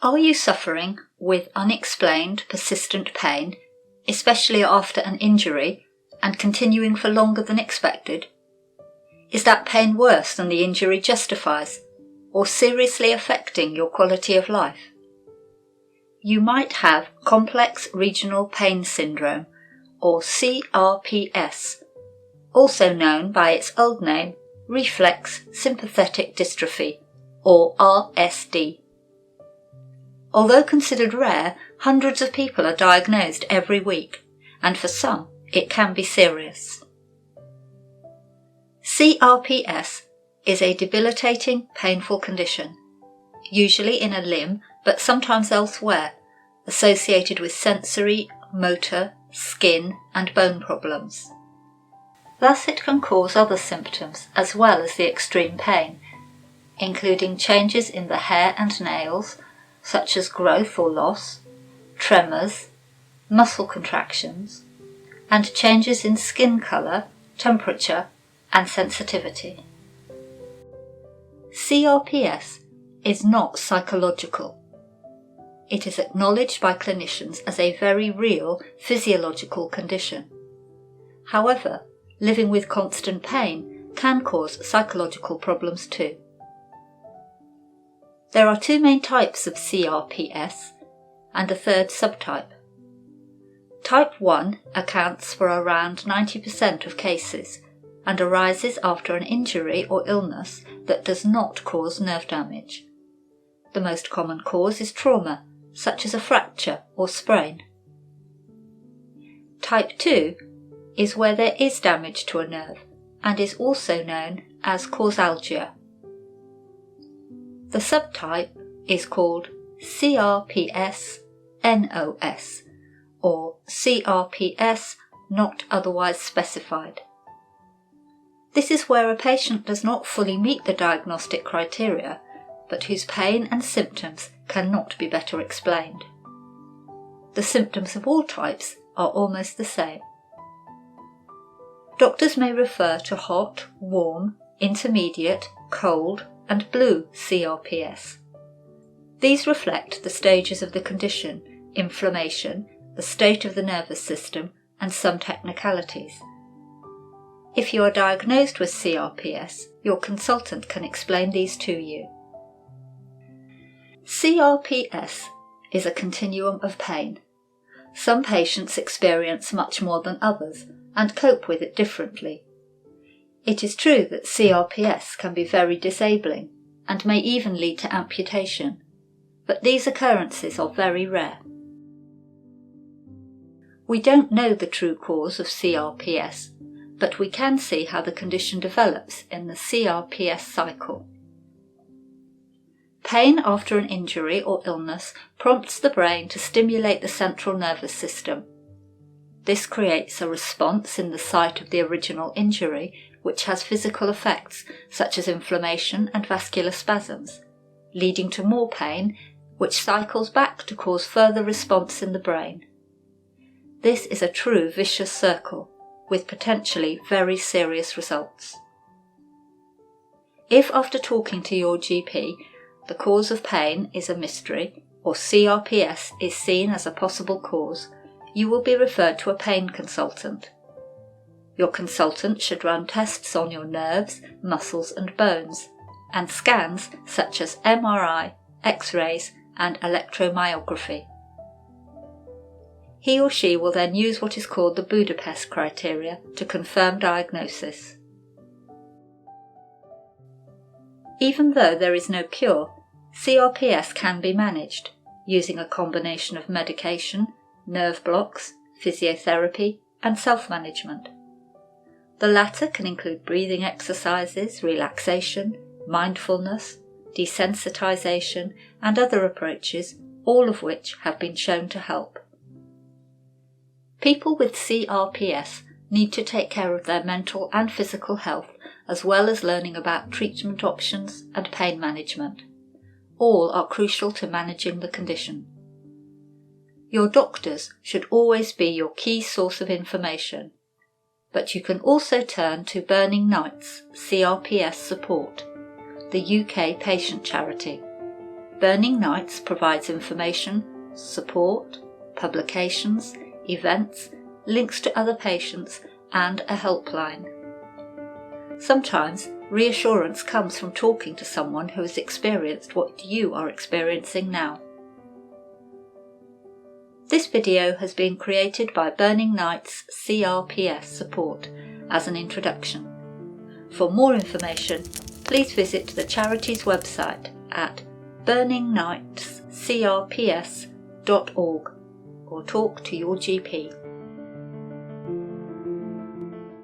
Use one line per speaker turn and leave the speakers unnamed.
Are you suffering with unexplained, persistent pain, especially after an injury, and continuing for longer than expected? Is that pain worse than the injury justifies, or seriously affecting your quality of life? You might have complex regional pain syndrome, or CRPS, also known by its old name, reflex sympathetic dystrophy, or RSD. Although considered rare, hundreds of people are diagnosed every week, and for some, it can be serious. CRPS is a debilitating, painful condition, usually in a limb, but sometimes elsewhere, associated with sensory, motor, skin, and bone problems. Thus, it can cause other symptoms as well as the extreme pain, including changes in the hair and nails, such as growth or loss, tremors, muscle contractions, and changes in skin colour, temperature, and sensitivity. CRPS is not psychological. It is acknowledged by clinicians as a very real physiological condition. However, living with constant pain can cause psychological problems too. There are two main types of CRPS and a third subtype. Type 1 accounts for around 90% of cases and arises after an injury or illness that does not cause nerve damage. The most common cause is trauma, such as a fracture or sprain. Type 2 is where there is damage to a nerve and is also known as causalgia. The subtype is called CRPS-NOS, or CRPS not otherwise specified. This is where a patient does not fully meet the diagnostic criteria, but whose pain and symptoms cannot be better explained. The symptoms of all types are almost the same. Doctors may refer to hot, warm, intermediate, cold, and blue CRPS. These reflect the stages of the condition, inflammation, the state of the nervous system, and some technicalities. If you are diagnosed with CRPS, your consultant can explain these to you. CRPS is a continuum of pain. Some patients experience much more than others and cope with it differently. It is true that CRPS can be very disabling and may even lead to amputation, but these occurrences are very rare. We don't know the true cause of CRPS, but we can see how the condition develops in the CRPS cycle. Pain after an injury or illness prompts the brain to stimulate the central nervous system. This creates a response in the site of the original injury, which has physical effects such as inflammation and vascular spasms, leading to more pain, which cycles back to cause further response in the brain. This is a true vicious circle, with potentially very serious results. If after talking to your GP, the cause of pain is a mystery, or CRPS is seen as a possible cause, you will be referred to a pain consultant. Your consultant should run tests on your nerves, muscles and bones, and scans such as MRI, X-rays and electromyography. He or she will then use what is called the Budapest criteria to confirm diagnosis. Even though there is no cure, CRPS can be managed using a combination of medication, nerve blocks, physiotherapy and self-management. The latter can include breathing exercises, relaxation, mindfulness, desensitization and other approaches, all of which have been shown to help. People with CRPS need to take care of their mental and physical health, as well as learning about treatment options and pain management. All are crucial to managing the condition. Your doctors should always be your key source of information, but you can also turn to Burning Nights CRPS Support, the UK patient charity. Burning Nights provides information, support, publications, events, links to other patients, and a helpline. Sometimes reassurance comes from talking to someone who has experienced what you are experiencing now. This video has been created by Burning Nights CRPS Support as an introduction. For more information, please visit the charity's website at burningnightscrps.org or talk to your GP.